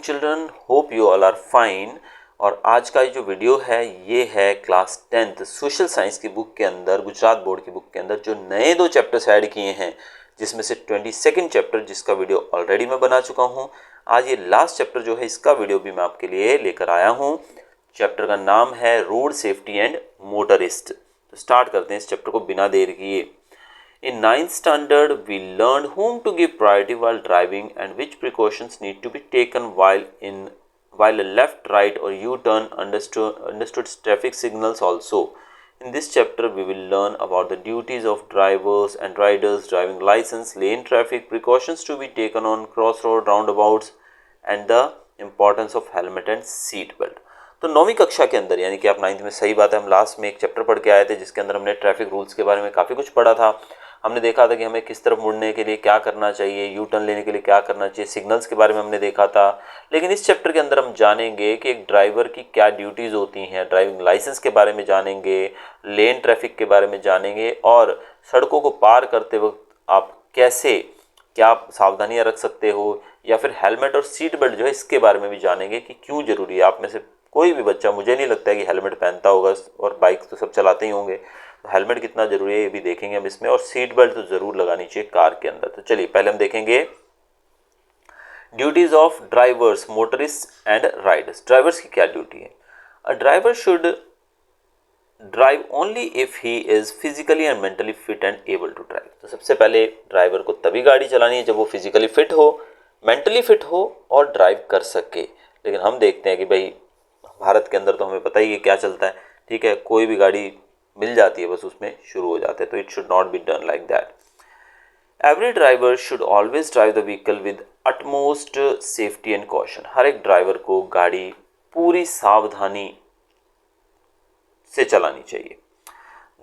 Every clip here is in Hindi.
Children, hope you all are fine. और आज का जो वीडियो है ये है क्लास 10th सोशल साइंस की बुक के अंदर, गुजरात बोर्ड की बुक के अंदर जो नए 2 चैप्टर्स ऐड किए हैं, जिसमें से 22nd चैप्टर जिसका वीडियो ऑलरेडी मैं बना चुका हूँ। आज ये लास्ट चैप्टर जो है इसका वीडियो भी मैं आपके लिए लेकर आया हूँ। चैप्टर का नाम है रोड सेफ्टी एंड मोटरिस्ट। तो स्टार्ट करते हैं इस चैप्टर को बिना देर किए। In ninth standard, we learned whom to give priority while driving and which precautions need to be taken while a left, right, or U-turn understood traffic signals also. In this chapter, we will learn about the duties of drivers and riders, driving license, lane traffic, precautions to be taken on crossroad roundabouts, and the importance of helmet and seat belt. तो 9वीं कक्षा के अंदर, यानी कि आप 9th में, सही बात है, हम लास्ट में एक चैप्टर पढ़ के आए थे जिसके अंदर हमने ट्रैफिक रूल्स के बारे में काफ़ी कुछ पढ़ा था। हमने देखा था कि हमें किस तरफ मुड़ने के लिए क्या करना चाहिए, यू टर्न लेने के लिए क्या करना चाहिए, सिग्नल्स के बारे में हमने देखा था। लेकिन इस चैप्टर के अंदर हम जानेंगे कि एक ड्राइवर की क्या ड्यूटीज़ होती हैं, ड्राइविंग लाइसेंस के बारे में जानेंगे, लेन ट्रैफिक के बारे में जानेंगे, और सड़कों को पार करते वक्त आप कैसे क्या सावधानियां रख सकते हो, या फिर हेलमेट और सीट बेल्ट जो है इसके बारे में भी जानेंगे कि क्यों ज़रूरी है। आप में से कोई भी बच्चा, मुझे नहीं लगता है कि हेलमेट पहनता होगा, और बाइक तो सब चलाते ही होंगे, तो हेलमेट कितना ज़रूरी है ये भी देखेंगे हम इसमें, और सीट बेल्ट तो ज़रूर लगानी चाहिए कार के अंदर। तो चलिए पहले हम देखेंगे duties of drivers, motorist and riders. Drivers की क्या ड्यूटी है? A driver should drive only if he is physically and mentally fit and able to drive. तो सबसे पहले ड्राइवर को तभी गाड़ी चलानी है जब वो फिजिकली फिट हो, मेंटली फिट हो और ड्राइव कर सके। लेकिन हम देखते हैं कि भाई भारत के अंदर तो हमें पता ही है क्या चलता है, ठीक है, कोई भी गाड़ी मिल जाती है बस उसमें शुरू हो जाते हैं। तो it should not be done like that. Every driver should always drive the vehicle with utmost safety and caution. हर एक ड्राइवर को गाड़ी पूरी सावधानी से चलानी चाहिए।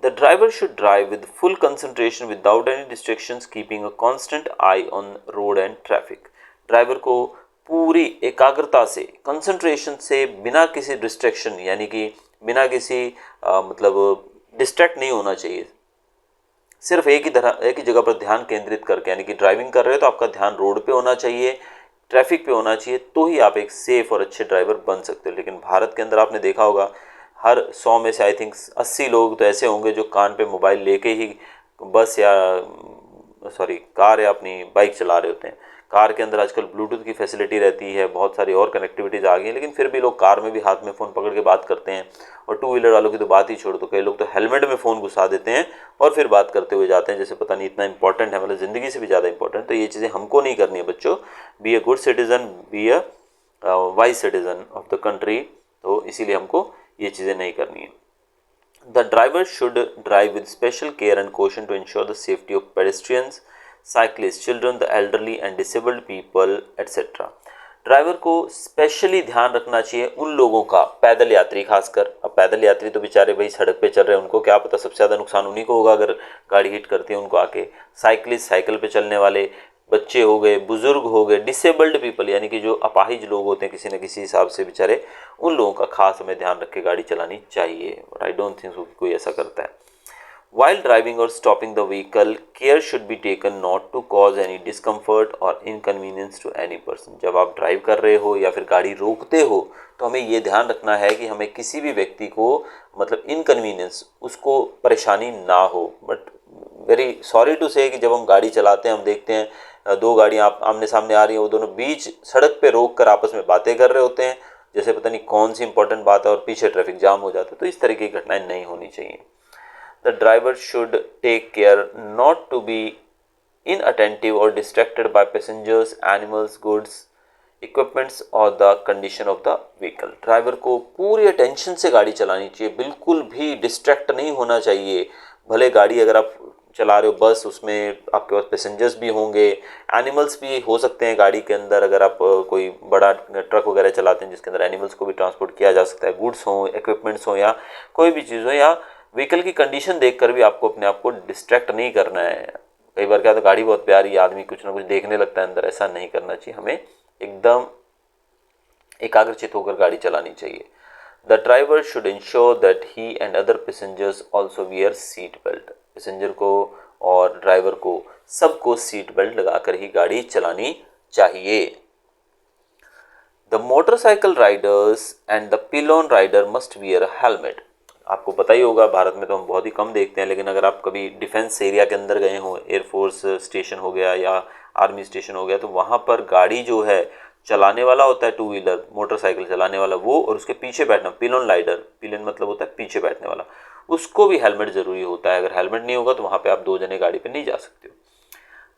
The driver should drive with full concentration without any distractions, keeping a constant eye on road and traffic. Driver को पूरी एकाग्रता से, कंसंट्रेशन से, बिना किसी डिस्ट्रैक्शन, यानी कि बिना किसी मतलब डिस्ट्रैक्ट नहीं होना चाहिए। सिर्फ एक ही जगह पर ध्यान केंद्रित करके, यानी कि ड्राइविंग कर रहे हो तो आपका ध्यान रोड पे होना चाहिए, ट्रैफिक पे होना चाहिए, तो ही आप एक सेफ और अच्छे ड्राइवर बन सकते हो। लेकिन भारत के अंदर आपने देखा होगा हर 100 में से आई थिंक 80 लोग तो ऐसे होंगे जो कान पे मोबाइल लेके ही बस या कार या अपनी बाइक चला रहे होते हैं। कार के अंदर आजकल ब्लूटूथ की फैसिलिटी रहती है, बहुत सारी और कनेक्टिविटीज़ आ गई हैं, लेकिन फिर भी लोग कार में भी हाथ में फ़ोन पकड़ के बात करते हैं। और 2 व्हीलर वालों की तो बात ही छोड़ दो, कई लोग तो हेलमेट में फ़ोन घुसा देते हैं और फिर बात करते हुए जाते हैं, जैसे पता नहीं इतना इंपॉर्टेंट है, मतलब ज़िंदगी से भी ज़्यादा इंपॉर्टेंट। तो ये चीज़ें हमको नहीं करनी है बच्चों। Be a good citizen, be a wise citizen of the country. तो इसीलिए हमको ये चीज़ें नहीं करनी है। The driver should drive with special care and caution to ensure the safety of pedestrians, cyclists, children, the elderly and disabled people, etc. Driver को स्पेशली ध्यान रखना चाहिए उन लोगों का, पैदल यात्री खासकर। अब पैदल यात्री तो बेचारे भाई सड़क पे चल रहे हैं, उनको क्या पता, सबसे ज़्यादा नुकसान उन्हीं को होगा अगर गाड़ी हिट करती है उनको आके। साइकिलिस्ट, साइकिल पे चलने वाले, बच्चे हो गए, बुजुर्ग हो गए, डिसेबल्ड पीपल, यानी कि जो अपाहिज लोग होते हैं किसी न किसी हिसाब से बेचारे, उन लोगों का खास हमें ध्यान रख के गाड़ी चलानी चाहिए। बट आई डोंट थिंक कोई ऐसा करता है। While driving or stopping the vehicle, care should be taken not to cause any discomfort or inconvenience to any person. जब आप ड्राइव कर रहे हो या फिर गाड़ी रोकते हो तो हमें ये ध्यान रखना है कि हमें किसी भी व्यक्ति को मतलब इनकन्वीनियंस, उसको परेशानी ना हो। बट वेरी सॉरी टू से कि जब हम गाड़ी चलाते हैं हम देखते हैं 2 गाड़ियाँ आप आमने सामने आ रही हैं, वो दोनों बीच सड़क पे रोक कर आपस में बातें कर रहे होते हैं, जैसे पता नहीं कौन सी इंपॉर्टेंट बात है, और पीछे ट्रैफिक जाम हो जाता है। तो इस तरह की घटनाएं नहीं होनी चाहिए। The driver should take care not to be inattentive or distracted by passengers, animals, goods, equipments or the condition of the vehicle. Driver को पूरी अटेंशन से गाड़ी चलानी चाहिए, बिल्कुल भी डिस्ट्रैक्ट नहीं होना चाहिए। भले गाड़ी अगर आप चला रहे हो बस, उसमें आपके पास पैसेंजर्स भी होंगे, एनिमल्स भी हो सकते हैं गाड़ी के अंदर, अगर आप कोई बड़ा ट्रक वगैरह चलाते हैं जिसके अंदर एनिमल्स को भी ट्रांसपोर्ट किया जा सकता है, गुड्स हों, इक्विपमेंट्स हों, या कोई भी चीज़ हो, या व्हीकल की कंडीशन देखकर भी आपको अपने आप को डिस्ट्रैक्ट नहीं करना है। कई बार क्या, तो गाड़ी बहुत प्यारी, आदमी कुछ ना कुछ देखने लगता है अंदर, ऐसा नहीं करना चाहिए। हमें एकदम एकाग्रचित होकर गाड़ी चलानी चाहिए। The driver should ensure that he and other passengers also wear seat belt. Passenger को और ड्राइवर को सबको सीट बेल्ट लगाकर ही गाड़ी चलानी चाहिए। The motorcycle riders and the pillion rider must wear a helmet. आपको पता ही होगा, भारत में तो हम बहुत ही कम देखते हैं, लेकिन अगर आप कभी डिफेंस एरिया के अंदर गए हो, एयरफोर्स स्टेशन हो गया या आर्मी स्टेशन हो गया, तो वहाँ पर गाड़ी जो है चलाने वाला होता है, टू व्हीलर मोटरसाइकिल चलाने वाला वो, और उसके पीछे बैठना पिलोन राइडर, पिलोन मतलब होता है पीछे बैठने वाला, उसको भी हेलमेट ज़रूरी होता है। अगर हेलमेट नहीं होगा तो वहाँ पे आप दो जने गाड़ी पे नहीं जा सकते हो।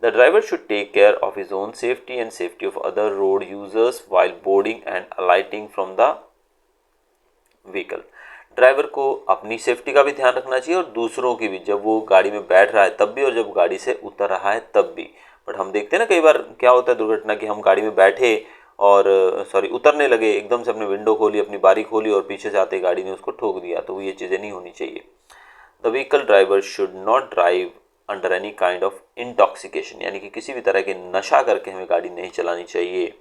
The driver should take care of his own safety and safety of other road users while boarding and alighting from the vehicle. Driver को अपनी सेफ्टी का भी ध्यान रखना चाहिए और दूसरों की भी, जब वो गाड़ी में बैठ रहा है तब भी और जब गाड़ी से उतर रहा है तब भी। बट हम देखते हैं ना कई बार क्या होता है दुर्घटना कि हम गाड़ी में बैठे और उतरने लगे, एकदम से अपने विंडो खोली, अपनी बारी खोली और पीछे से आते गाड़ी ने उसको ठोक दिया, तो ये चीज़ें नहीं होनी चाहिए। The vehicle driver should not drive under any kind of intoxication, यानी कि किसी भी तरह के नशा करके हमें गाड़ी नहीं चलानी चाहिए।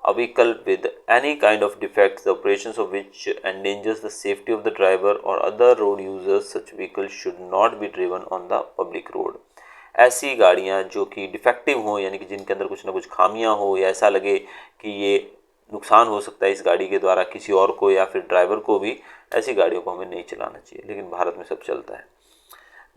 A vehicle with any kind of defects, the operations of which endangers the safety of the driver or other road users, such vehicles should not be driven on the public road. ऐसी गाड़ियाँ जो कि डिफेक्टिव हों, यानी कि जिनके अंदर कुछ ना कुछ खामियां हो या ऐसा लगे कि ये नुकसान हो सकता है इस गाड़ी के द्वारा किसी और को या फिर ड्राइवर को भी, ऐसी गाड़ियों को हमें नहीं चलाना चाहिए, लेकिन भारत में सब चलता है।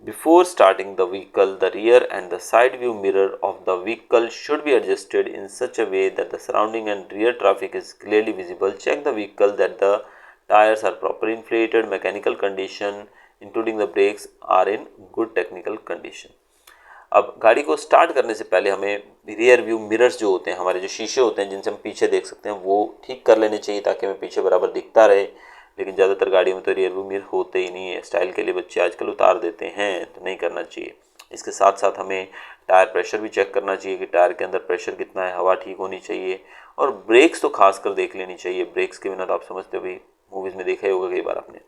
Before starting the vehicle, the rear and the side view mirror of the vehicle should be adjusted in such a way that the surrounding and rear traffic is clearly visible. Check the vehicle that the tires are properly inflated, mechanical condition including the brakes are in good technical condition. अब गाड़ी को स्टार्ट करने से पहले हमें रियर व्यू मिरर्स जो होते हैं, हमारे जो शीशे होते हैं जिनसे हम पीछे देख सकते हैं, वो ठीक कर लेने चाहिए ताकि हमें पीछे बराबर दिखता रहे। लेकिन ज़्यादातर गाड़ियों में तो रियर व्यू मिरर होते ही नहीं है, स्टाइल के लिए बच्चे आजकल उतार देते हैं, तो नहीं करना चाहिए। इसके साथ साथ हमें टायर प्रेशर भी चेक करना चाहिए कि टायर के अंदर प्रेशर कितना है, हवा ठीक होनी चाहिए, और ब्रेक्स तो खास कर देख लेनी चाहिए। ब्रेक्स के बिना तो आप समझते हो भाई, मूवीज़ में देखा ही होगा कई बार आपने।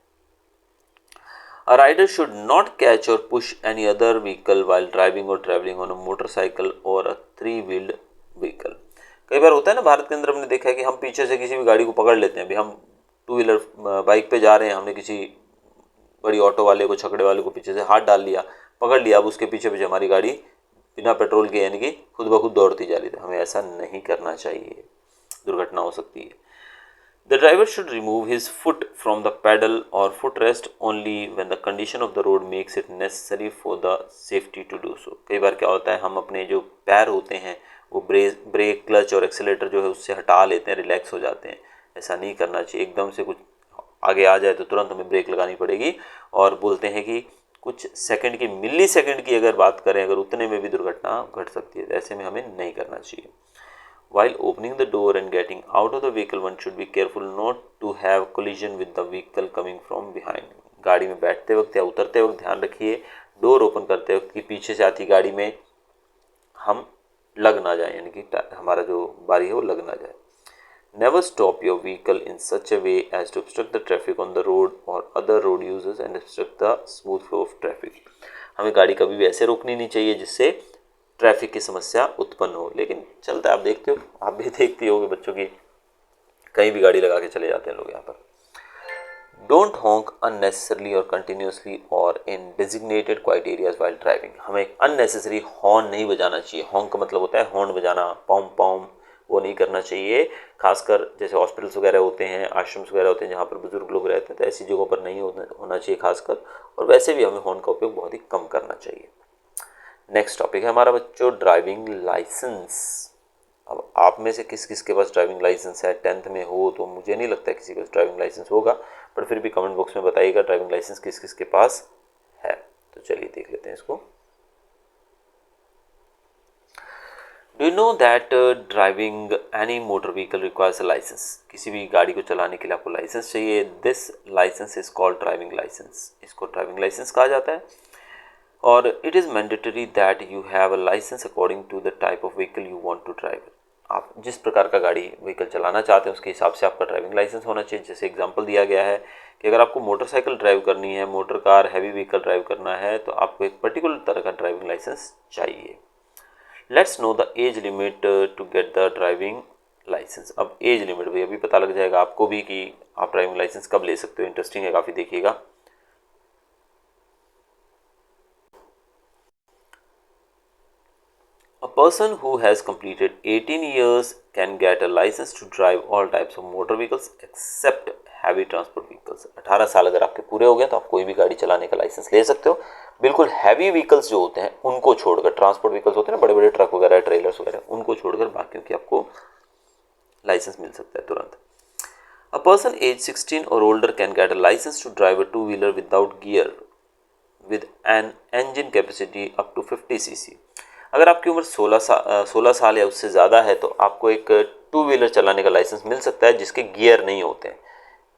A rider should not catch or push any other vehicle while driving or traveling on a motorcycle or a three-wheeled vehicle. कई बार होता है ना भारत के अंदर, हमने देखा है कि हम पीछे से किसी भी गाड़ी को पकड़ लेते हैं। अभी हम टू व्हीलर बाइक पे जा रहे हैं, हमने किसी बड़ी ऑटो वाले को, छकड़े वाले को पीछे से हाथ डाल लिया, पकड़ लिया, अब उसके पीछे पीछे हमारी गाड़ी बिना पेट्रोल के यानी कि खुद ब खुद दौड़ती जा रही थी। हमें ऐसा नहीं करना चाहिए, दुर्घटना हो सकती है। The driver should remove his foot from the pedal or footrest only when the condition of the road makes it necessary for the safety to do so. कई बार क्या होता है, हम अपने जो पैर होते हैं वो ब्रेक क्लच और एक्सीलेटर जो है उससे हटा लेते हैं, रिलैक्स हो जाते हैं। ऐसा नहीं करना चाहिए। एकदम से कुछ आगे आ जाए तो तुरंत हमें ब्रेक लगानी पड़ेगी, और बोलते हैं कि कुछ सेकंड की, मिली सेकंड की अगर बात करें, अगर उतने में भी दुर्घटना घट सकती है, ऐसे में हमें नहीं करना चाहिए। While opening the door and getting out of the vehicle, one should be careful not to have collision with the vehicle coming from behind. गाड़ी में बैठते वक्त या उतरते वक्त ध्यान रखिए, डोर ओपन करते वक्त कि पीछे से आती गाड़ी में हम लग ना जाए, यानी कि हमारा जो बारी है वो लग ना जाए। Never stop your vehicle in such a way as to obstruct the traffic on the road or other road users and obstruct the smooth flow of traffic. हमें गाड़ी कभी भी ऐसे रोकनी नहीं चाहिए जिससे ट्रैफिक की समस्या उत्पन्न हो, लेकिन चलता है। आप देखते हो, आप भी देखती होगे बच्चों की, कहीं भी गाड़ी लगा के चले जाते हैं लोग यहाँ पर। डोंट हॉन्क अननेसेसरली और कंटिन्यूसली और in designated quiet areas while driving. हमें अननेसेसरी हॉर्न नहीं बजाना चाहिए। हॉन्क का मतलब होता है हॉर्न बजाना, पॉम पॉम, वो नहीं करना चाहिए। खासकर जैसे हॉस्पिटल्स वगैरह होते हैं, आश्रम्स वगैरह होते हैं जहाँ पर बुजुर्ग लोग रहते हैं, तो ऐसी जगहों पर नहीं होना चाहिए खासकर। और वैसे भी हमें हॉर्न का उपयोग बहुत ही कम करना चाहिए। नेक्स्ट टॉपिक है हमारा बच्चों ड्राइविंग लाइसेंस। अब आप में से किस किस के पास ड्राइविंग लाइसेंस है? 10th में हो तो मुझे नहीं लगता किसी के पास ड्राइविंग लाइसेंस होगा, पर फिर भी कमेंट बॉक्स में बताइएगा ड्राइविंग लाइसेंस किस किस के पास है। तो चलिए देख लेते हैं इसको। Do you know that driving any motor vehicle requires a licence? किसी भी गाड़ी को चलाने के लिए आपको लाइसेंस चाहिए। This licence is called driving licence. इसको ड्राइविंग लाइसेंस कहा जाता है। और it is mandatory that you have a licence according to the type of vehicle you want to drive. आप जिस प्रकार का गाड़ी व्हीकल चलाना चाहते हैं उसके हिसाब से आपका ड्राइविंग लाइसेंस होना चाहिए। जैसे एग्जांपल दिया गया है कि अगर आपको मोटरसाइकिल ड्राइव करनी है, motor car, heavy vehicle drive करना है, तो आपको एक पर्टिकुलर तरह का ड्राइविंग लाइसेंस चाहिए। Let's know the age limit to get the driving licence. अब एज लिमिट भी अभी पता लग जाएगा आपको भी कि आप ड्राइविंग लाइसेंस कब ले सकते हो। इंटरेस्टिंग है काफ़ी, देखिएगा। A person who has completed 18 years can get a license to drive all types of motor vehicles except heavy transport vehicles. 18 साल अगर आपके पूरे हो गए तो आप कोई भी गाड़ी चलाने का लाइसेंस ले सकते हो। बिल्कुल हैवी व्हीकल्स जो होते हैं उनको छोड़कर, ट्रांसपोर्ट व्हीकल्स होते हैं ना, बड़े बड़े ट्रक वगैरह, ट्रेलर्स वगैरह, उनको छोड़कर बाकियों की आपको लाइसेंस मिल सकता है तुरंत। A person age 16 or older can get a license to drive a two-wheeler without gear with an engine capacity up to 50 cc। अगर आपकी उम्र 16 साल या उससे ज़्यादा है तो आपको एक टू व्हीलर चलाने का लाइसेंस मिल सकता है जिसके गियर नहीं होते हैं।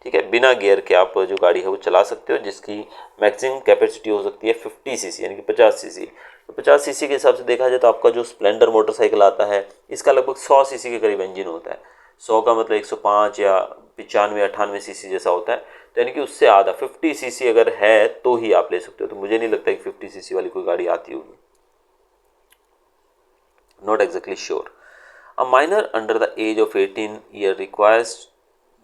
ठीक है, बिना गियर के आप जो गाड़ी है वो चला सकते हो, जिसकी मैक्सिमम कैपेसिटी हो सकती है 50 सीसी यानी कि 50 सीसी। तो 50 सीसी के हिसाब से देखा जाए तो आपका जो स्प्लेंडर मोटरसाइकिल आता है इसका लगभग 100 सीसी के करीब इंजन होता है। 100 का मतलब 105 या 95 98 सीसी जैसा होता है, तो यानी कि उससे आधा 50 सीसी अगर है तो ही आप ले सकते हो। तो मुझे नहीं लगता कि 50 सीसी वाली कोई गाड़ी आती होगी, not exactly sure। A minor under the age of 18 year requires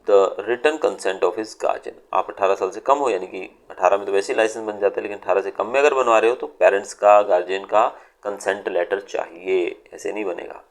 the written consent of his guardian। आप 18 साल से कम हो, यानी कि 18 में तो वैसे ही लाइसेंस बन जाता है, लेकिन 18 से कम में अगर बनवा रहे हो तो पेरेंट्स का, गार्जियन का कंसेंट लेटर चाहिए, ऐसे नहीं बनेगा।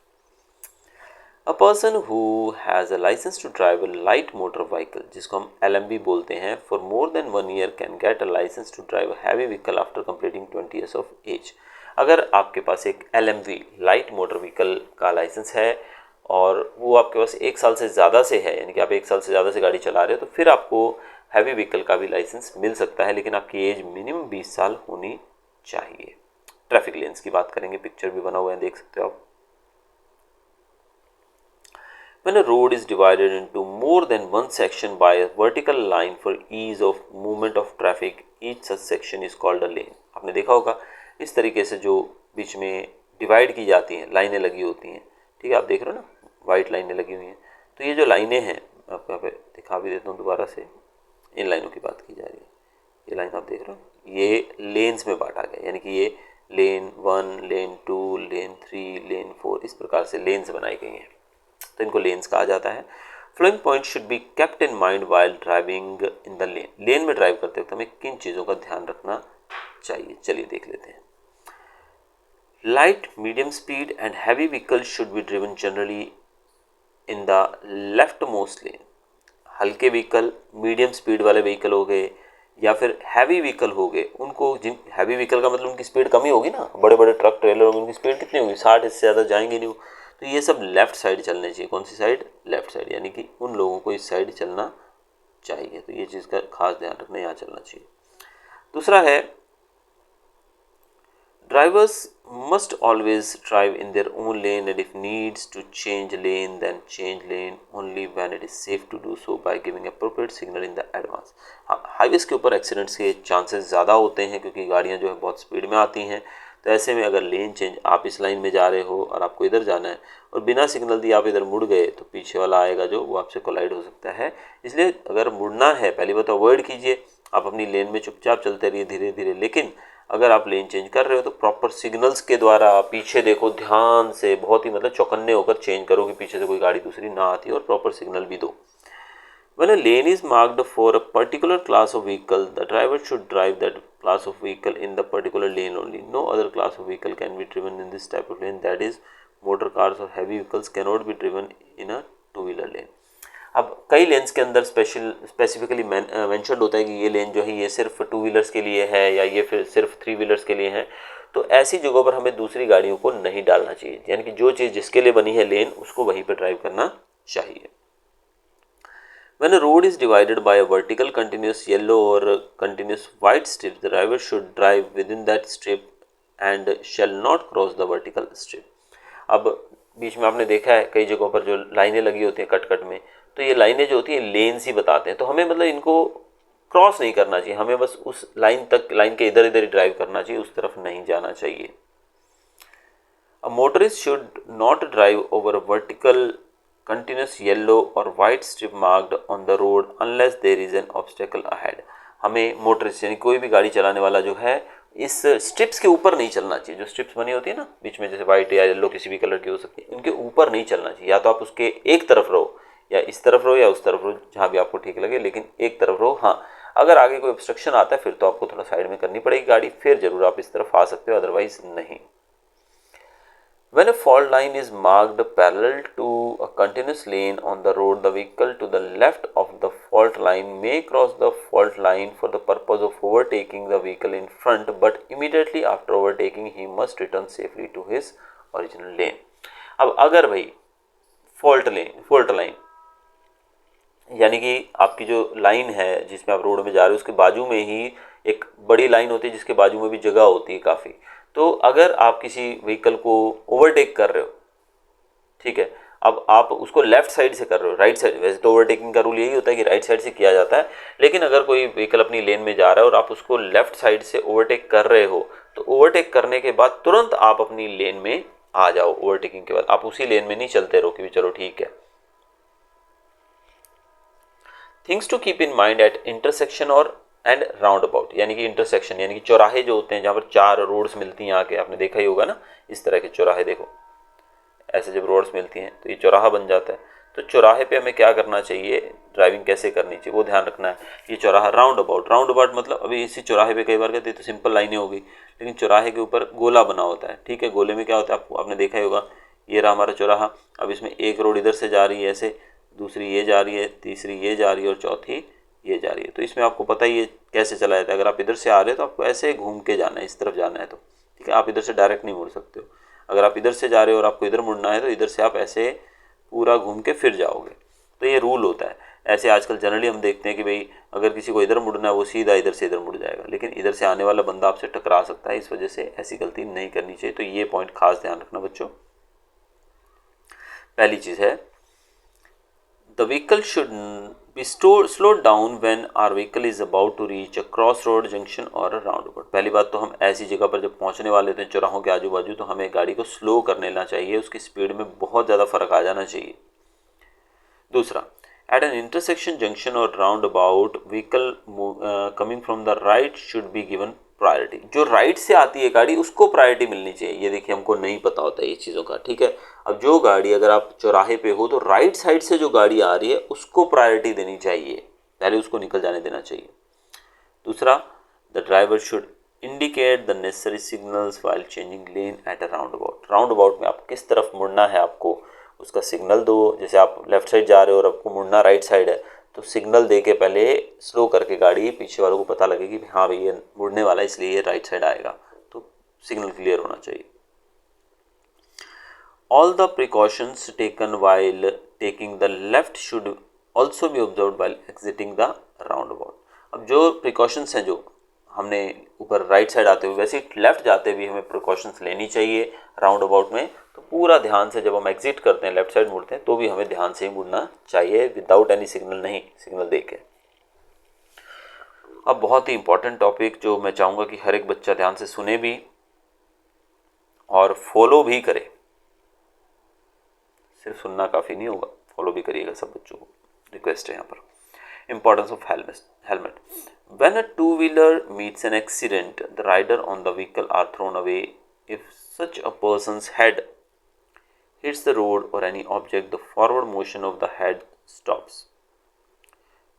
A person who has a license to drive a light motor vehicle, जिसको हम LMV बोलते हैं, for more than 1 year can get a license to drive a heavy vehicle after completing 20 years of age। अगर आपके पास एक LMV लाइट मोटर व्हीकल का लाइसेंस है और वो आपके पास 1 साल से ज़्यादा से है, यानी कि आप 1 साल से ज़्यादा से गाड़ी चला रहे हो, तो फिर आपको हैवी व्हीकल का भी लाइसेंस मिल सकता है, लेकिन आपकी एज मिनिमम 20 साल होनी चाहिए। ट्रैफिक लेन्स की बात करेंगे, पिक्चर भी बना हुआ है, देख सकते हो आप। When a road is divided into more than one section by a vertical line for ease of movement of traffic, each such section is called a lane। आपने देखा होगा इस तरीके से जो बीच में डिवाइड की जाती हैं, लाइनें लगी होती हैं, ठीक है, आप देख रहे हो ना, वाइट लाइनें लगी हुई हैं। तो ये जो लाइनें हैं, आपको यहाँ पे दिखा भी देता हूँ दोबारा से, इन लाइनों की बात की जा रही है। ये लाइन आप देख रहे हो, ये लेन्स में बांटा गया, यानी कि ये लेन 1, लेन 2, लेन 3, लेन 4, इस प्रकार से लेन्स बनाई गई हैं, तो इनको लेन्स कहा जाता है। Following point should be kept in mind while driving in the lane. Lane में ड्राइव करते वक्त हमें किन चीज़ों का ध्यान रखना चाहिए, चलिए देख लेते हैं। Light, medium speed and heavy vehicle should be driven generally in the left most lane. हल्के व्हीकल, मीडियम स्पीड वाले व्हीकल हो गए या फिर हैवी व्हीकल हो गए, उनको, जिन हैवी व्हीकल का मतलब उनकी स्पीड कम ही होगी ना, बड़े बड़े ट्रक ट्रेलर होंगे, उनकी स्पीड कितनी होगी, 60, इससे ज़्यादा जाएंगे नहीं। तो ये सब लेफ़्ट साइड चलने चाहिए। कौन सी साइड? लेफ़्ट साइड, यानी कि उन लोगों को इस साइड चलना चाहिए। तो ये चीज़ का खास ध्यान रखना, यहाँ चलना चाहिए। दूसरा है, drivers must always drive in their own lane and if needs to change lane then change lane only when it is safe to do so by giving appropriate signal in the advance। हाँ, हाईवेज के ऊपर एक्सीडेंट्स के चांसेस ज़्यादा होते हैं क्योंकि गाड़ियाँ जो है बहुत स्पीड में आती हैं। तो ऐसे में अगर लेन चेंज, आप इस लाइन में जा रहे हो और आपको इधर जाना है और बिना सिग्नल दिए आप इधर मुड़ गए तो पीछे वाला आएगा जो, वो आपसे कोलाइड हो सकता है। इसलिए अगर मुड़ना है, पहली बात अवॉइड कीजिए, आप अपनी लेन में चुपचाप चलते रहिए धीरे धीरे। लेकिन अगर आप लेन चेंज कर रहे हो तो प्रॉपर सिग्नल्स के द्वारा पीछे देखो ध्यान से, बहुत ही मतलब चौकन्ने होकर चेंज करो कि पीछे से कोई गाड़ी दूसरी ना आती, और प्रॉपर सिग्नल भी दो। When a lane is marked for a particular class of vehicle, the driver should drive that class of vehicle in the particular lane only. No other class of vehicle can be driven in this type of lane, that is, motor cars or heavy vehicles cannot be driven in a two-wheeler lane। अब कई लेन्स के अंदर स्पेसिफिकली मेंशन्ड होता है कि ये लेन जो है ये सिर्फ टू व्हीलर्स के लिए है या ये फिर सिर्फ थ्री व्हीलर्स के लिए है। तो ऐसी जगहों पर हमें दूसरी गाड़ियों को नहीं डालना चाहिए, यानी कि जो चीज़ जिसके लिए बनी है लेन, उसको वहीं पर ड्राइव करना चाहिए। When a road is divided by a vertical continuous yellow or continuous white strip, the driver should drive within that strip and shall not cross the vertical strip। अब बीच में आपने देखा है कई जगहों पर जो लाइनें लगी होती हैं कट कट में, तो ये लाइनें जो होती हैं लेन्स ही बताते हैं, तो हमें मतलब इनको क्रॉस नहीं करना चाहिए, हमें बस उस लाइन तक, लाइन के इधर इधर ही ड्राइव करना चाहिए, उस तरफ नहीं जाना चाहिए। A motorist should not drive over a vertical continuous yellow or white strip marked on the road unless there is an obstacle ahead। हमें मोटरिस्ट यानी कोई भी गाड़ी चलाने वाला जो है इस स्ट्रिप्स के ऊपर नहीं चलना चाहिए। जो स्ट्रिप्स बनी होती है ना बीच में, जैसे वाइट या येलो किसी भी कलर की हो सकती है, उनके ऊपर नहीं चलना चाहिए। या तो आप उसके एक तरफ रहो, या इस तरफ रहो, या उस तरफ रहो, जहाँ भी आपको ठीक लगे, लेकिन एक तरफ रहो। हाँ, अगर आगे कोई ऑब्स्ट्रक्शन आता है फिर तो आपको थोड़ा साइड में करनी पड़ेगी गाड़ी, फिर जरूर आप इस तरफ आ सकते हो, अदरवाइज नहीं। When a fault line is marked parallel to a continuous lane on the road, the vehicle to the left of the fault line may cross the fault line for the purpose of overtaking the vehicle in front, but immediately after overtaking he must return safely to his original lane. अब अगर भाई फॉल्ट लाइन यानी कि आपकी जो लाइन है जिसमें आप रोड में जा रहे हो उसके बाजू में ही एक बड़ी लाइन होती है जिसके बाजू में भी जगह होती है काफ़ी, तो अगर आप किसी व्हीकल को ओवरटेक कर रहे हो, ठीक है, अब आप उसको लेफ्ट साइड से कर रहे हो, राइट साइड, वैसे तो ओवरटेकिंग का रूल यही होता है कि राइट साइड से किया जाता है, लेकिन अगर कोई व्हीकल अपनी लेन में जा रहा है और आप उसको लेफ्ट साइड से ओवरटेक कर रहे हो, तो ओवरटेक करने के बाद तुरंत आप अपनी लेन में आ जाओ। ओवरटेकिंग के बाद आप उसी लेन में नहीं चलते रहो कि चलो ठीक है। Things to keep in mind at intersection और एंड राउंड अबाउट, यानी कि इंटरसेक्शन यानी कि चौराहे जो होते हैं जहाँ पर चार रोड्स मिलती हैं आके, आपने देखा ही होगा ना इस तरह के चौराहे, देखो ऐसे जब रोड्स मिलती हैं तो ये चौराहा बन जाता है। तो चौराहे पे हमें क्या करना चाहिए, ड्राइविंग कैसे करनी चाहिए वो ध्यान रखना है। ये चौराहा राउंड अबाउट मतलब अभी इसी चौराहे पे कई बार कहते तो सिंपल लाइनें हो गई, लेकिन चौराहे के ऊपर गोला बना होता है, ठीक है। गोले में क्या होता है आपने देखा ही होगा, ये रहा हमारा चौराहा, अब इसमें एक रोड इधर से जा रही है ऐसे, दूसरी ये जा रही है, तीसरी ये जा रही है और चौथी ये जा रही है। तो इसमें आपको पता ही है कैसे चला जाता है, अगर आप इधर से आ रहे हो तो आपको ऐसे घूम के जाना है, इस तरफ जाना है, तो ठीक है, आप इधर से डायरेक्ट नहीं मुड़ सकते हो। अगर आप इधर से जा रहे हो और आपको इधर मुड़ना है तो इधर से आप ऐसे पूरा घूम के फिर जाओगे, तो ये रूल होता है। ऐसे आजकल जनरली हम देखते हैं कि भाई अगर किसी को इधर मुड़ना है वो सीधा इधर से इधर मुड़ जाएगा, लेकिन इधर से आने वाला बंदा आपसे टकरा सकता है, इस वजह से ऐसी गलती नहीं करनी चाहिए। तो ये पॉइंट खास ध्यान रखना बच्चों। पहली चीज़ है the vehicle should be slowed down when our vehicle is about to reach a crossroad junction or a roundabout। पहली बात तो हम ऐसी जगह पर जब पहुंचने वाले थे चौराहों के आजू बाजू, तो हमें गाड़ी को स्लो कर लेना चाहिए, उसकी स्पीड में बहुत ज़्यादा फर्क आ जाना चाहिए। दूसरा, एट एन इंटरसेक्शन जंक्शन और round about vehicle coming from the right should be given priority. जो राइट से आती है गाड़ी उसको प्रायोरिटी मिलनी चाहिए। ये देखिए हमको नहीं पता होता है ये चीज़ों का, ठीक है। अब जो गाड़ी, अगर आप चौराहे पे हो तो राइट साइड से जो गाड़ी आ रही है उसको प्रायोरिटी देनी चाहिए, पहले उसको निकल जाने देना चाहिए। दूसरा, the driver should indicate the necessary signals while changing lane at a round about. Round about में आप किस तरफ मुड़ना है आपको उसका सिग्नल दो। जैसे आप लेफ्ट साइड जा रहे हो और आपको मुड़ना राइट साइड है, तो सिग्नल दे के पहले स्लो करके गाड़ी, पीछे वालों को पता लगेगी कि हाँ भाई ये मुड़ने वाला है इसलिए ये राइट साइड आएगा, तो सिग्नल क्लियर होना चाहिए। All the precautions taken while taking the left should also be observe while exiting the round about. अब जो प्रिकॉशंस हैं जो हमने ऊपर राइट साइड आते हुए, वैसे ही लेफ्ट जाते हुए हमें प्रिकॉशंस लेनी चाहिए राउंड अबाउट में, तो पूरा ध्यान से जब हम एग्जिट करते हैं लेफ्ट साइड मुड़ते हैं तो भी हमें ध्यान से ही मुड़ना चाहिए, विदाउट एनी सिग्नल नहीं, सिग्नल दे के। अब बहुत ही इंपॉर्टेंट टॉपिक जो मैं चाहूँगा कि हर एक बच्चा ध्यान से सुने भी और फॉलो भी करे, सिर्फ सुनना काफ़ी नहीं होगा, फॉलो भी करिएगा सब बच्चों को, रिक्वेस्ट है यहाँ पर। Importance of helmet. When a two-wheeler meets an accident, the rider on the vehicle are thrown away. If such a person's head hits the road or any object, the forward motion of the head stops,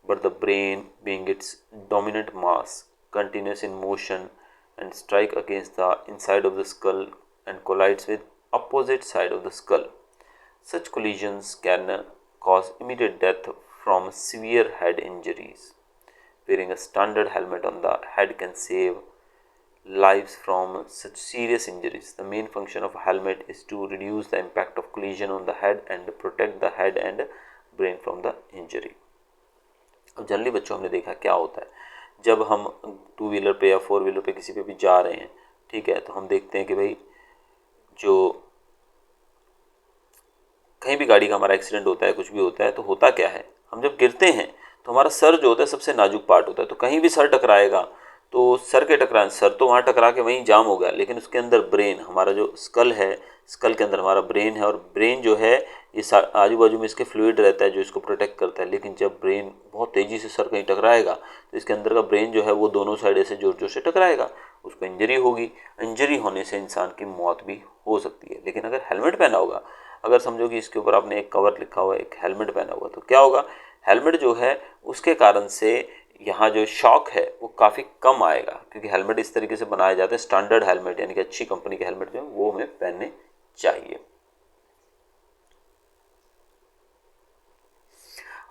but the brain, being its dominant mass, continues in motion and strike against the inside of the skull and collides with opposite side of the skull. Such collisions can cause immediate death from severe head injuries. Wearing a standard helmet on the head can save lives from such serious injuries. The main function of a helmet is to reduce the impact of collision on the head and protect the head and brain from the injury. अब जनरली बच्चों हमने देखा क्या होता है, जब हम टू व्हीलर पे या फोर व्हीलर पे किसी पे भी जा रहे हैं, ठीक है, तो हम देखते हैं कि भाई जो कहीं भी गाड़ी का हमारा एक्सीडेंट होता है, कुछ भी होता है, तो होता क्या है, हम जब गिरते हैं तो हमारा सर जो होता है सबसे नाजुक पार्ट होता है, तो कहीं भी सर टकराएगा तो सर के टकराने, सर तो वहाँ टकरा के वहीं जाम हो गया, लेकिन उसके अंदर ब्रेन, हमारा जो स्कल है, स्कल के अंदर हमारा ब्रेन है, और ब्रेन जो है ये आजू बाजू में इसके फ्लूइड रहता है जो इसको प्रोटेक्ट करता है। लेकिन जब ब्रेन बहुत तेज़ी से सर कहीं टकराएगा तो इसके अंदर का ब्रेन जो है वो दोनों साइड ऐसे जोर जोर से टकराएगा, उसको इंजरी होगी, इंजरी होने से इंसान की मौत भी हो सकती है। लेकिन अगर हेलमेट पहना होगा, अगर समझो कि इसके ऊपर आपने एक कवर लिखा हुआ है, एक हेलमेट पहना हुआ, तो क्या होगा, हेलमेट जो है उसके कारण से यहाँ जो शॉक है वो काफ़ी कम आएगा, क्योंकि हेलमेट इस तरीके से बनाए जाते हैं, स्टैंडर्ड हेलमेट यानी कि अच्छी कंपनी के हेलमेट जो है वो हमें पहनने चाहिए।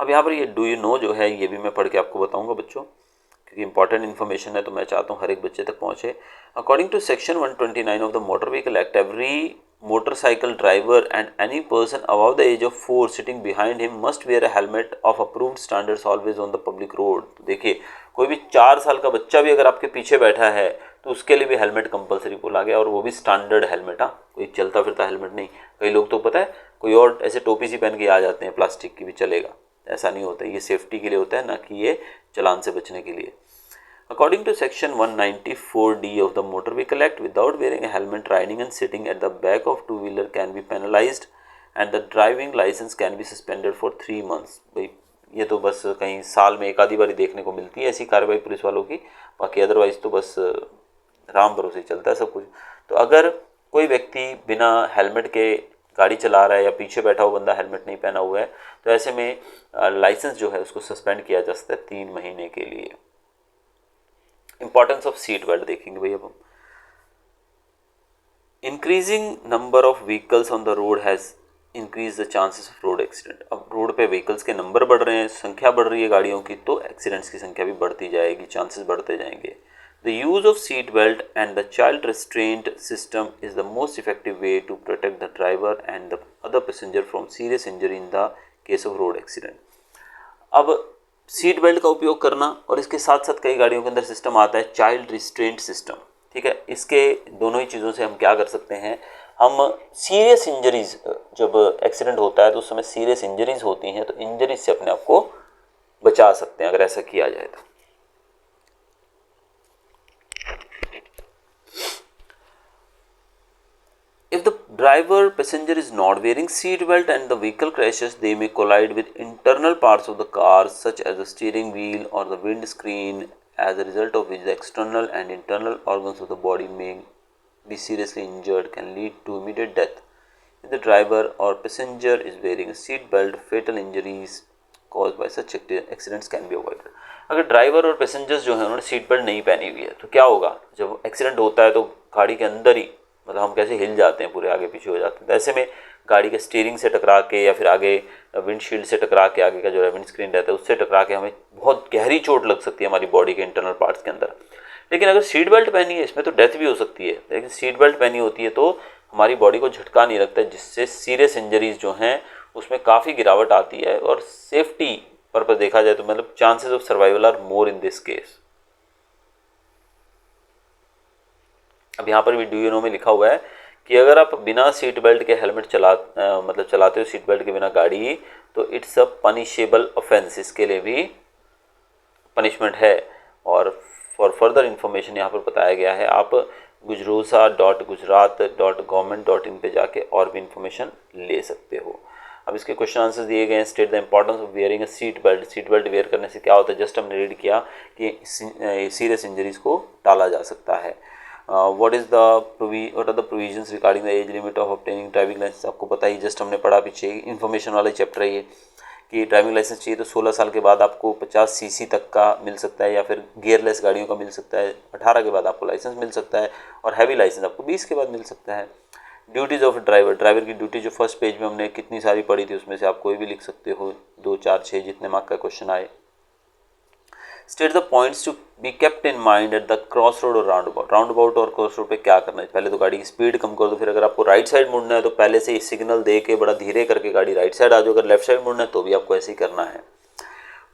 अब यहाँ पर ये डू यू नो जो है ये भी मैं पढ़ के आपको बताऊंगा बच्चों, क्योंकि इंपॉर्टेंट इन्फॉर्मेशन है तो मैं चाहता हूँ हर एक बच्चे तक पहुँचे। According to section 129 of the motor vehicle act, every motorcycle driver and any person above the age of 4 sitting behind him must wear a helmet of approved standards always on the public road. देखिए, कोई भी 4 साल का बच्चा भी अगर आपके पीछे बैठा है तो उसके लिए भी हेलमेट कंपलसरी बोला गया, और वो भी स्टैंडर्ड हेलमेट। हाँ, कोई चलता फिरता हेलमेट नहीं। कई लोग तो पता है कोई और ऐसे टोपी सी पहन के आ जाते हैं, प्लास्टिक की भी चलेगा, ऐसा नहीं होता। ये सेफ्टी के लिए होता है, ना कि ये चलान से बचने के लिए। According to section 194D of the Motor Vehicle Act, without wearing a helmet, riding and sitting at the back of two-wheeler can be penalized and the driving license can be suspended for 3 months। भाई ये तो बस कहीं साल में एक आधी बारी देखने को मिलती है ऐसी कार्रवाई पुलिस वालों की, बाकी अदरवाइज तो बस राम भरोसे चलता है सब कुछ। तो अगर कोई व्यक्ति बिना हेलमेट के गाड़ी चला रहा है या पीछे बैठा हुआ बंदा हेलमेट नहीं पहना हुआ है तो ऐसे में लाइसेंस जो है उसको सस्पेंड किया जा सकता है 3 महीने के लिए। इंपॉर्टेंस ऑफ सीट बेल्ट देखेंगे भाई अब हम। Increasing number of vehicles on the road has increase the chances of road accident. अब रोड पे व्हीकल्स के नंबर बढ़ रहे हैं, संख्या बढ़ रही है गाड़ियों की, तो एक्सीडेंट्स की संख्या भी बढ़ती जाएगी, चांसेस बढ़ते जाएंगे। The use of seat belt and the child restraint system is the most effective way to protect the driver and the other passenger from serious injury in the case of road accident. अब सीट बेल्ट का उपयोग करना, और इसके साथ साथ कई गाड़ियों के अंदर सिस्टम आता है चाइल्ड रिस्ट्रेंट सिस्टम, ठीक है। इसके दोनों ही चीज़ों से हम क्या कर सकते हैं, हम सीरियस इंजरीज, जब एक्सीडेंट होता है तो उस समय सीरियस इंजरीज होती हैं, तो इंजरीज से अपने आप को बचा सकते हैं अगर ऐसा किया जाए तो। If the driver passenger is not wearing seat belt and the vehicle crashes, they may collide with internal parts of the car such as the steering wheel or the windscreen, as a result of which the external and internal organs of the body may be seriously injured, can lead to immediate death. If the driver or passenger is wearing a seat belt, fatal injuries caused by such accidents can be avoided. अगर ड्राइवर और पैसेंजर्स जो है उन्होंने सीट बेल्ट नहीं पहनी हुई है तो क्या होगा, जब एक्सीडेंट होता है तो गाड़ी के अंदर ही, मतलब हम कैसे हिल जाते हैं, पूरे आगे पीछे हो जाते हैं, तो ऐसे में गाड़ी के स्टीयरिंग से टकरा के या फिर आगे विंडशील्ड से टकरा के, आगे का जो है विंड स्क्रीन रहता है उससे टकरा के हमें बहुत गहरी चोट लग सकती है हमारी बॉडी के इंटरनल पार्ट्स के अंदर। लेकिन अगर सीट बेल्ट पहनी है इसमें तो डेथ भी हो सकती है, लेकिन सीट बेल्ट पहनी होती है तो हमारी बॉडी को झटका नहीं लगता है, जिससे सीरियस इंजरीज जो हैं उसमें काफ़ी गिरावट आती है, और सेफ्टी पर्पज देखा जाए तो मतलब chances of survival are more in this case. अब यहाँ पर भी डू यू नो में लिखा हुआ है कि अगर आप बिना सीट बेल्ट के हेलमेट मतलब चलाते हो सीट बेल्ट के बिना गाड़ी, तो इट्स अ पनिशेबल ऑफेंस, इसके लिए भी पनिशमेंट है। और फॉर फर्दर इन्फॉर्मेशन यहाँ पर बताया गया है, आप gujrosa.gujarat.government.in पे जाके और भी इन्फॉर्मेशन ले सकते हो। अब इसके क्वेश्चन आंसर्स दिए गए हैं। State the importance of wearing a seat belt. Seat belt wear करने से क्या होता है, जस्ट हमने रीड किया कि सीरियस इंजरीज को टाला जा सकता है। What are the provisions regarding the age limit of obtaining driving licence, आपको पता ही, जस्ट हमने पढ़ा पीछे, इन्फॉर्मेशन वाला चैप्टर है ये, कि ड्राइविंग लाइसेंस चाहिए तो 16 साल के बाद आपको 50 सीसी तक का मिल सकता है, या फिर गियरलेस गाड़ियों का मिल सकता है। 18 के बाद आपको लाइसेंस मिल सकता है, और हैवी लाइसेंस आपको 20 के बाद मिल सकता है। ड्यूटीज़ ऑफ ड्राइवर, ड्राइवर की ड्यूटी जो फर्स्ट पेज में हमने कितनी सारी पढ़ी थी उसमें से आप कोई भी लिख सकते हो, 2, 4, 6 जितने मार्क का क्वेश्चन आए। State the points to be kept in mind at the cross road और राउंड अबाउट। राउंड अबाउट और क्रॉस रोड पे क्या करना है, पहले तो गाड़ी की स्पीड कम कर दो, फिर अगर आपको राइट साइड मुड़ना है तो पहले से ही सिग्नल दे के बड़ा धीरे करके गाड़ी राइट साइड आ जाओ, अगर लेफ्ट साइड मुड़ना है तो भी आपको ऐसे ही करना है।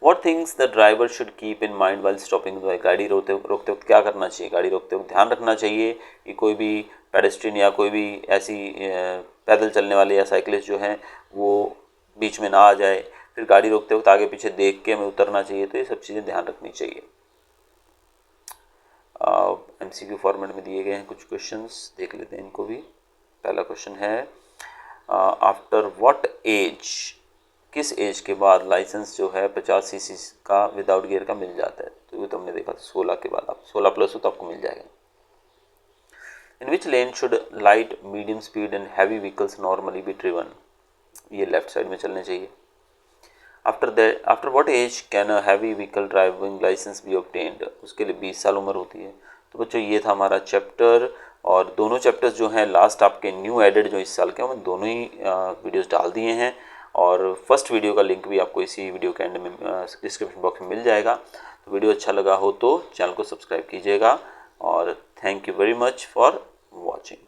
What things the driver should keep in mind while stopping, गाड़ी रोकते वक्त क्या करना चाहिए, गाड़ी रोकते वक्त ध्यान रखना चाहिए कि कोई भी पेडेस्ट्रियन या कोई भी ऐसी पैदल चलने वाले या साइकिलिस्ट जो हैं वो बीच में ना आ जाए, फिर गाड़ी रोकते वक्त आगे पीछे देख के हमें उतरना चाहिए, तो ये सब चीज़ें ध्यान रखनी चाहिए। MCQ फॉर्मेट में दिए गए हैं कुछ क्वेश्चंस, देख लेते हैं इनको भी। पहला क्वेश्चन है, आफ्टर व्हाट एज, किस एज के बाद लाइसेंस जो है 50 सीसी का विदाउट गियर का मिल जाता है, तो ये तो हमने देखा था 16 के बाद, आप 16 प्लस हो तो आपको मिल जाएगा। In which lane should light, medium speed and heavy vehicles normally be driven, ये लेफ्ट साइड में चलने चाहिए। After what age can a heavy vehicle driving license be obtained, उसके लिए 20 साल उम्र होती है। तो बच्चों ये था हमारा चैप्टर, और दोनों चैप्टर्स जो हैं लास्ट आपके न्यू एडेड जो इस साल के, मैं दोनों ही वीडियोस डाल दिए हैं, और फर्स्ट वीडियो का लिंक भी आपको इसी वीडियो के एंड में डिस्क्रिप्शन बॉक्स में मिल जाएगा। तो वीडियो अच्छा लगा हो तो चैनल को सब्सक्राइब कीजिएगा, और thank you very much for watching.